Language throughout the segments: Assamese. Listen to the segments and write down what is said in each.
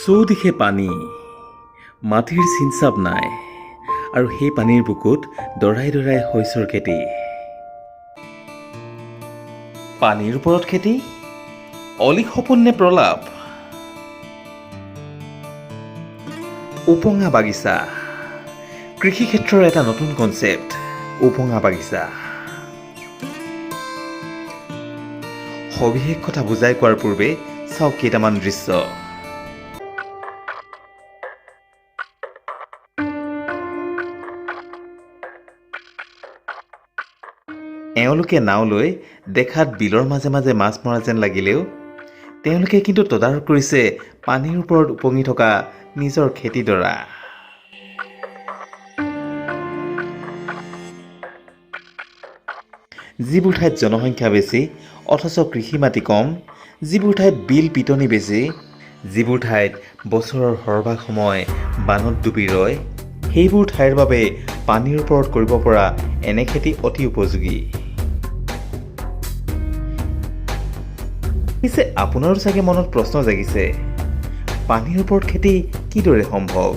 চৌদিশে পানী, মাটিৰ চিনচাপ নাই, আৰু সেই পানীৰ বুকুত দৰাই দৰাই শস্যৰ খেতি। পানীৰ ওপৰত খেতি, অলিক সপোন নে প্ৰলাপ? উপঙা বাগিচা, কৃষি ক্ষেত্ৰৰ এটা নতুন কনচেপ্ট, উপঙা বাগিচা। সবিশেষ কথা বুজাই কোৱাৰ পূৰ্বে চাওক কেইটামান দৃশ্য। এওঁলোকে নাও লৈ দেখাত বিলৰ মাজে মাজে মাছ মৰা যেন লাগিলেও তেওঁলোকে কিন্তু তদাৰক কৰিছে পানীৰ ওপৰত উপঙি থকা নিজৰ খেতিডৰা। যিবোৰ ঠাইত জনসংখ্যা বেছি অথচ কৃষি মাটি কম, যিবোৰ ঠাইত বিল পিটনি বেছি, যিবোৰ ঠাইত বছৰৰ সৰহভাগ সময় বানত ডুবি ৰয়, সেইবোৰ ঠাইৰ বাবে পানীৰ ওপৰত কৰিব পৰা এনে খেতি অতি উপযোগী। পিছে আপোনাৰো চাগে মনত প্ৰশ্ন জাগিছে, পানীৰ ওপৰত খেতি কিদৰে সম্ভৱ?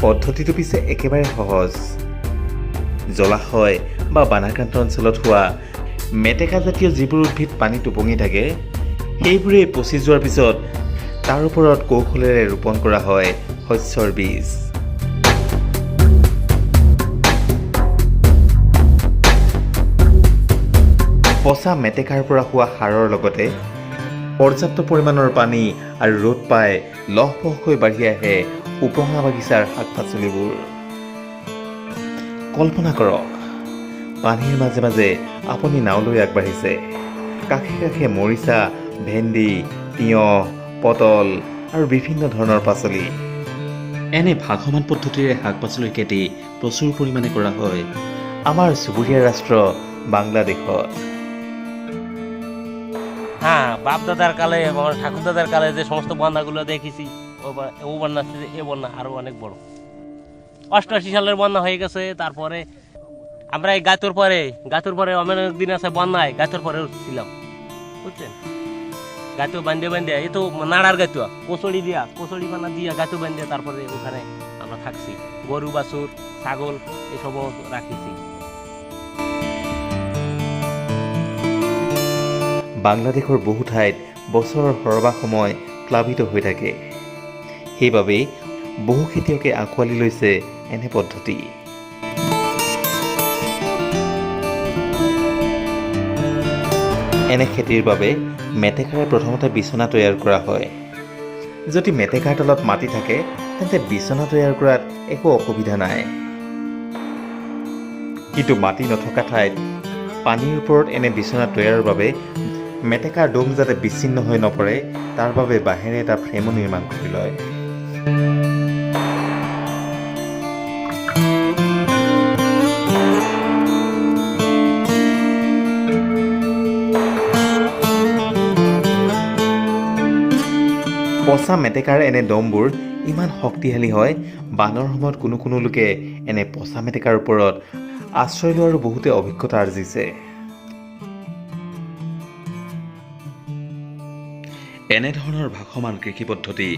পদ্ধতিটো পিছে একেবাৰে সহজ। জলাশয় বা বানাক্ৰান্ত অঞ্চলত হোৱা মেটেকাজাতীয় যিবোৰ উদ্ভিদ পানীত উপঙি থাকে, সেইবোৰেই পচি যোৱাৰ পিছত তাৰ ওপৰত কৌশলেৰে ৰোপণ কৰা হয় শস্যৰ বীজ। পচা মেটেকাৰ পৰা হোৱা সাৰৰ লগতে পৰ্যাপ্ত পৰিমাণৰ পানী আৰু ৰ'দ পাই লহপহকৈ বাঢ়ি আহে উপঙা বাগিচাৰ শাক পাচলিবোৰ। কল্পনা কৰক, পানীৰ মাজে মাজে আপুনি নাও লৈ আগবাঢ়িছে। কাষে কাষে মৰিচা, ভেন্দি, তিয়ঁহ, পটল আৰু বিভিন্ন ধৰণৰ পাচলি। এনে ভাসমান পদ্ধতিৰে শাক পাচলিৰ খেতি প্ৰচুৰ পৰিমাণে কৰা হয় আমাৰ চুবুৰীয়া রাষ্ট্র বাংলাদেশত। হ্যাঁ, বাপ দাদার কালে আমার ঠাকুর দাদার কালে যে সমস্ত বন্যাগুলো দেখেছি, ও বন্যা এ বন্যা আরও অনেক বড়। 88 সালের বন্যা হয়ে গেছে। তারপরে আমরা এই গাতুর পরে অনেক দিন আছে বন্যায়, গাতুর পরে ছিলাম, বুঝছেন? গাতু বান্ধে এই তো নাড়ার গাতুয়া কচড়ি বানা দিয়া গাতু বান্ধে তারপরে ওখানে আমরা থাকছি। গরু বাছুর ছাগল এসবও রাখিছি। বাংলাদেশৰ বহু ঠাইত বছৰৰ সৰহভাগ সময় প্লাবিত হৈ থাকে। সেইবাবেই বহু খেতিয়কে আঁকোৱালি লৈছে এনে পদ্ধতি। এনে খেতিৰ বাবে মেটেকাৰে প্ৰথমতে বিচনা তৈয়াৰ কৰা হয়। যদি মেটেকাৰ তলত মাটি থাকে তেন্তে বিচনা তৈয়াৰ কৰাত একো অসুবিধা নাই। কিন্তু মাটি নথকা ঠাইত পানীৰ ওপৰত এনে বিচনা তৈয়াৰৰ বাবে মেটেকাৰ দম যাতে বিচ্ছিন্ন হৈ নপৰে তাৰ বাবে বাঁহেৰে এটা ফ্ৰেমো নিৰ্মাণ কৰি লয়। পচা মেটেকাৰ এনে দমবোৰ ইমান শক্তিশালী হয়, বানৰ সময়ত কোনো লোকে এনে পচা মেটেকাৰ ওপৰত আশ্ৰয় লোৱাৰো বহুতে অভিজ্ঞতা আৰ্জিছে। এনেধৰণৰ ভাসমান কৃষি পদ্ধতি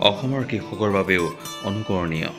অসমৰ কৃষকৰ বাবেও অনুকৰণীয়।